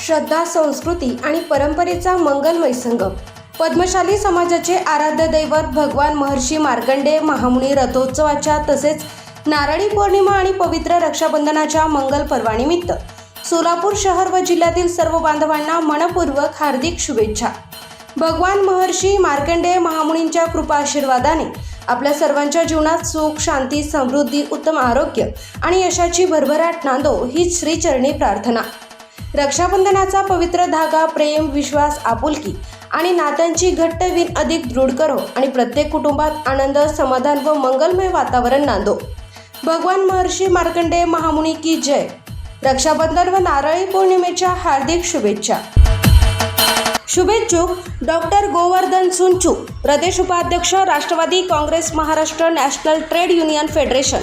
श्रद्धा, संस्कृती आणि परंपरेचा मंगलमय संगम. पद्मशाली समाजाचे आराध्य दैवत भगवान महर्षी मार्कंडेय महामुनी रथोत्सवाच्या तसेच नारळी पौर्णिमा आणि पवित्र रक्षाबंधनाच्या मंगल पर्वानिमित्त सोलापूर शहर व जिल्ह्यातील सर्व बांधवांना मनपूर्वक हार्दिक शुभेच्छा. भगवान महर्षी मार्कंडेय महामुनींच्या कृपा आशीर्वादाने आपल्या सर्वांच्या जीवनात सुख, शांती, समृद्धी, उत्तम आरोग्य आणि यशाची भरभराट नांदो हीच श्रीचरणी प्रार्थना. रक्षाबंधनाचा पवित्र धागा प्रेम, विश्वास, आपुलकी आणि नात्यांची घट्ट विण अधिक दृढ करो आणि प्रत्येक कुटुंबात आनंद, समाधान व मंगलमय वातावरण नांदो. भगवान महर्षी मार्कंडेय महामुनी की जय. रक्षाबंधन व नारळी पौर्णिमेच्या हार्दिक शुभेच्छा. शुभेच्छुक डॉक्टर गोवर्धन सुंचू, प्रदेश उपाध्यक्ष, Rashtravadi Congress Maharashtra national trade union federation.